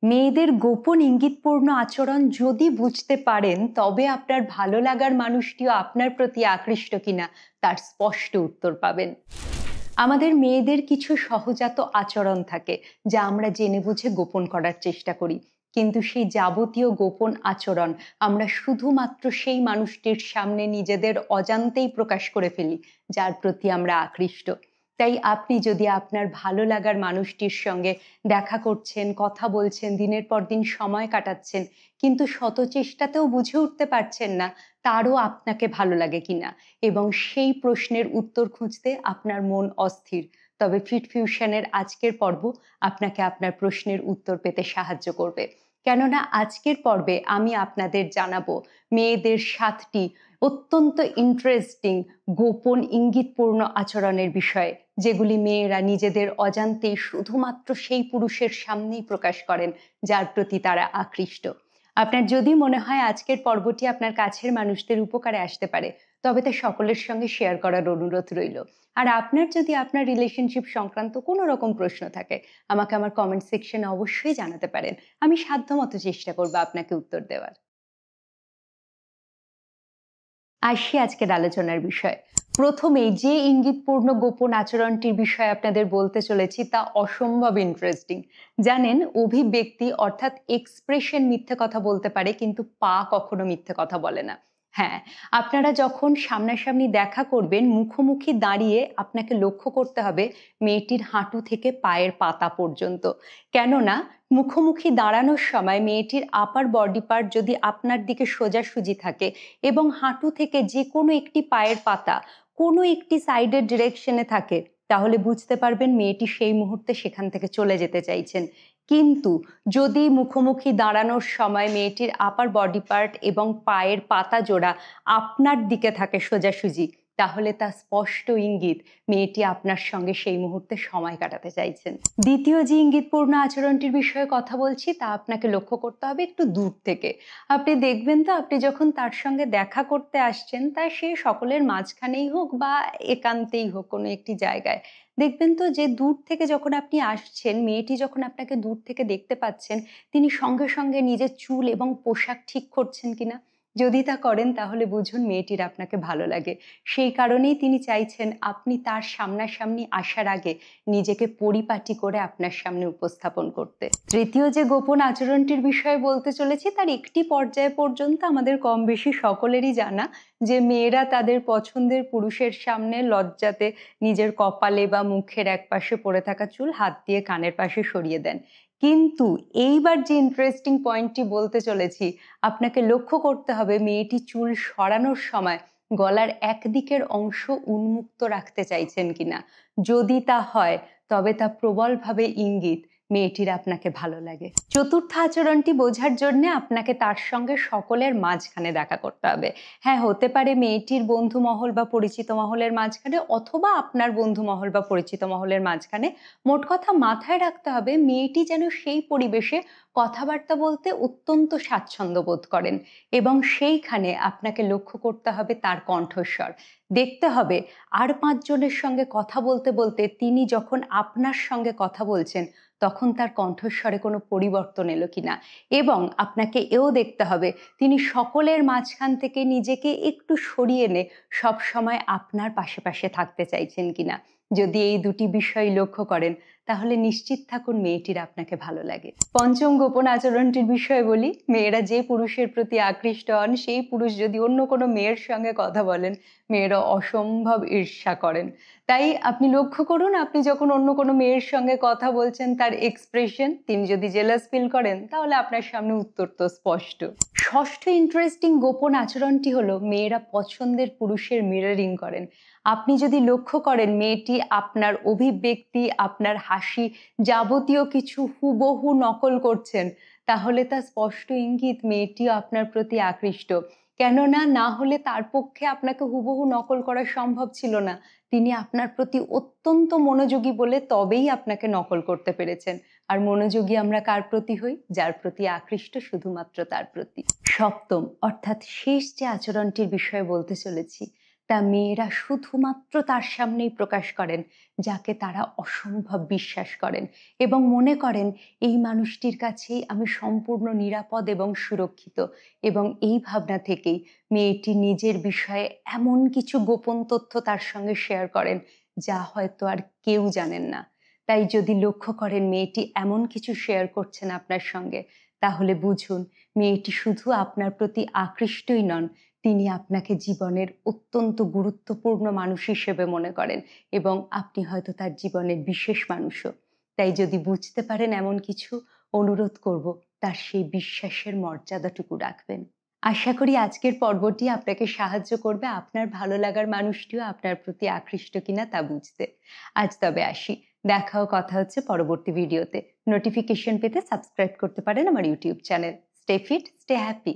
মেয়েদের গোপন ইঙ্গিতপূর্ণ আচরণ যদি বুঝতে পারেন, তবে আপনার ভালো লাগার মানুষটিও আপনার প্রতি আকৃষ্ট কিনা তার স্পষ্ট উত্তর পাবেন। আমাদের মেয়েদের কিছু সহজাত আচরণ থাকে, যা আমরা জেনে বুঝে গোপন করার চেষ্টা করি। কিন্তু সেই যাবতীয় গোপন আচরণ আমরা শুধুমাত্র সেই মানুষটির সামনে নিজেদের অজান্তেই প্রকাশ করে ফেলি, যার প্রতি আমরা আকৃষ্ট। তাই আপনি যদি আপনার ভালো লাগার মানুষটির সঙ্গে দেখা করছেন, কথা বলছেন, দিনের পর দিন সময় কাটাচ্ছেন, কিন্তু শত চেষ্টাতেও বুঝে উঠতে পারছেন না তারও আপনাকে ভালো লাগে কিনা, এবং সেই প্রশ্নের উত্তর খুঁজতে আপনার মন অস্থির, তবে ফিট ফিউশনের আজকের পর্ব আপনাকে আপনার প্রশ্নের উত্তর পেতে সাহায্য করবে। কেননা আজকের পর্বে আমি আপনাদের জানাবো মেয়েদের 7টি অত্যন্ত ইন্টারেস্টিং গোপন ইঙ্গিতপূর্ণ আচরণের বিষয়ে, যেগুলি মেয়েরা নিজেদের অজান্তেই শুধুমাত্র সেই পুরুষের সামনেই প্রকাশ করেন যার প্রতি তারা আকৃষ্ট। আপনার যদি মনে হয় আজকের পর্বটি আপনার কাছের মানুষদের উপকারে আসতে পারে, তবে তা সকলের সঙ্গে শেয়ার করার অনুরোধ রইল। আর আপনার যদি আপনার রিলেশনশিপ সংক্রান্ত কোনো রকম প্রশ্ন থাকে, আমাকে আমার কমেন্ট সেকশনে অবশ্যই জানাতে পারেন। আমি সাধ্যমতো চেষ্টা করব আপনাকে উত্তর দেওয়ার। আসি আজকের আলোচনার বিষয়। প্রথমেই যে ইঙ্গিতপূর্ণ গোপন আচরণটির বিষয়ে আপনাদের বলতে চলেছি তা অসম্ভব ইন্টারেস্টিং। জানেন, অভিব্যক্তি অর্থাৎ এক্সপ্রেশন মিথ্যে কথা বলতে পারে, কিন্তু পা কখনো মিথ্যে কথা বলে না। হ্যাঁ, আপনারা যখন সামনাসামনি দেখা করবেন, মুখোমুখি দাঁড়িয়ে আপনাকে লক্ষ্য করতে হবে মেয়েটির হাঁটু থেকে পায়ের পাতা পর্যন্ত। কেননা মুখোমুখি দাঁড়ানোর সময় মেয়েটির আপার বডি পার্ট যদি আপনার দিকে সোজাসুজি থাকে এবং হাঁটু থেকে যে কোনো একটি পায়ের পাতা কোনো একটি সাইডের ডিরেকশনে থাকে, তাহলে বুঝতে পারবেন মেয়েটি সেই মুহূর্তে সেখান থেকে চলে যেতে চাইছেন। কিন্তু যদি মুখোমুখি দাঁড়ানোর সময় মেয়েটির আপার বডি পার্ট এবং পায়ের পাতা জোড়া আপনার দিকে থাকে সোজাসুজি, তাহলে তা স্পষ্ট ইঙ্গিত মেয়েটি আপনার সঙ্গে সেই মুহূর্তে সময় কাটাতে চাইছেন। দ্বিতীয় যে ইঙ্গিতপূর্ণ আচরণটির বিষয়ে কথা বলছি, তা আপনাকে লক্ষ্য করতে হবে একটু দূর থেকে। আপনি দেখবেন তো, আপনি যখন তার সঙ্গে দেখা করতে আসছেন, তা সে সকলের মাঝখানেই হোক বা একান্তেই হোক কোনো একটি জায়গায়, দেখবেন তো যে দূর থেকে যখন আপনি আসছেন, মেয়েটি যখন আপনাকে দূর থেকে দেখতে পাচ্ছেন, তিনি সঙ্গে সঙ্গে নিজের চুল এবং পোশাক ঠিক করছেন কিনা। যদি তা করেন, তাহলে বুঝুন মেয়েটির আপনাকে ভালো লাগে। সেই কারণেই তিনি চাইছেন আপনি তার সামনাসামনি আসার আগে নিজেকে পরিপাটি করে আপনার সামনে উপস্থাপন করতে। তৃতীয় যে গোপন আচরণটির বিষয়ে বলতে চলেছি, তার একটি পর্যায় পর্যন্ত আমাদের কম বেশি সকলেরই জানা, যে মেয়েরা তাদের পছন্দের পুরুষের সামনে লজ্জাতে নিজের কপালে বা মুখের একপাশে পড়ে থাকা চুল হাত দিয়ে কানের পাশে সরিয়ে দেন। কিন্তু এইবার যে ইন্টারেস্টিং পয়েন্টটি বলতে চলেছি, আপনাকে লক্ষ্য করতে হবে মেয়েটি চুল সরানোর সময় গলার একদিকের অংশ উন্মুক্ত রাখতে চাইছেন কিনা। যদি তা হয়, তবে তা প্রবলভাবে ইঙ্গিত মেয়েটির আপনাকে ভালো লাগে। চতুর্থ আচরণটি বোঝার জন্য আপনাকে তার সঙ্গে সকলের মাঝখানে দেখা করতে হবে। হ্যাঁ, হতে পারে মেয়েটির বন্ধু মহল বা পরিচিত মহলের মাঝখানে, অথবা আপনার বন্ধু মহল বা পরিচিত মহলের মাঝখানে। মোট কথা মাথায় রাখতে হবে মেয়েটি যেন সেই পরিবেশে কথাবার্তা বলতে অত্যন্ত স্বাচ্ছন্দ্য বোধ করেন, এবং সেইখানে আপনাকে লক্ষ্য করতে হবে তার কণ্ঠস্বর। দেখতে হবে আর 5 জনের সঙ্গে কথা বলতে বলতে তিনি যখন আপনার সঙ্গে কথা বলছেন, তখন তার কণ্ঠস্বরে কোনো পরিবর্তন এলো কিনা। এবং আপনাকে এও দেখতে হবে তিনি সকলের মাঝখান থেকে নিজেকে একটু সরিয়ে এনে সবসময় আপনার পাশে পাশে থাকতে চাইছেন কিনা। যদি এই দুটি বিষয় লক্ষ্য করেন, তাহলে নিশ্চিত থাকুন মেয়েটির আপনাকে ভালো লাগে। পঞ্চম গোপন আচরণটির বিষয়ে বলি। মেয়েরা যে পুরুষের প্রতি আকৃষ্ট হন, সেই পুরুষ যদি অন্য কোনো মেয়ের সঙ্গে কথা বলেন, মেয়েরা অসম্ভব ঈর্ষা করেন। তাই আপনি লক্ষ্য করুন, আপনি যখন অন্য কোনো মেয়ের সঙ্গে কথা বলছেন, তার এক্সপ্রেশন, তিনি যদি জেলাস ফিল করেন, তাহলে আপনার সামনে উত্তর তো স্পষ্ট। ষষ্ঠ ইন্টারেস্টিং গোপন আচরণটি হলো মেয়েরা পছন্দের পুরুষের মিররিং করেন। আপনি যদি লক্ষ্য করেন মেয়েটি আপনার অভিব্যক্তি, আপনার হাসি, যাবতীয় কিছু হুবহু নকল করছেন, তাহলে তা স্পষ্ট ইঙ্গিত মেয়েটিও আপনার প্রতি আকৃষ্ট। কেননা না হলে তার পক্ষে আপনাকে হুবহু নকল করা সম্ভব ছিল না। তিনি আপনার প্রতি অত্যন্ত মনোযোগী বলে তবেই আপনাকে নকল করতে পেরেছেন। আর মনোযোগী আমরা কার প্রতি হই? যার প্রতি আকৃষ্ট শুধুমাত্র তার প্রতি। সপ্তম অর্থাৎ শেষ যে আচরণটির বিষয়ে বলতে চলেছি, তা মেয়েরা শুধুমাত্র তার সামনেই প্রকাশ করেন, যাকে তারা অসম্ভব বিশ্বাস করেন এবং মনে করেন এই মানুষটির কাছেই আমি সম্পূর্ণ নিরাপদ এবং সুরক্ষিত। এবং এই ভাবনা থেকেই মেয়েটি নিজের বিষয়ে এমন কিছু গোপন তথ্য তার সঙ্গে শেয়ার করেন, যা হয়তো আর কেউ জানেন না। তাই যদি লক্ষ্য করেন মেয়েটি এমন কিছু শেয়ার করছেন আপনার সঙ্গে, তাহলে বুঝুন মেয়েটি শুধু আপনার প্রতি আকৃষ্টই নন, তিনি আপনাকে জীবনের অত্যন্ত গুরুত্বপূর্ণ মানুষ হিসেবে মনে করেন এবং আপনি হয়তো তার জীবনের বিশেষ মানুষও। তাই যদি বুঝতে পারেন এমন কিছু, অনুরোধ করব তার সেই বিশ্বাসের মর্যাদাটুকু রাখবেন। আশা করি আজকের পর্বটি আপনাকে সাহায্য করবে আপনার ভালো লাগার মানুষটিও আপনার প্রতি আকৃষ্ট কিনা তা বুঝতে। আজ তবে আসি। দেখা ও কথা হচ্ছে পরবর্তী ভিডিওতে। নোটিফিকেশন পেতে সাবস্ক্রাইব করতে পারেন আমার YouTube channel. Stay fit, stay happy.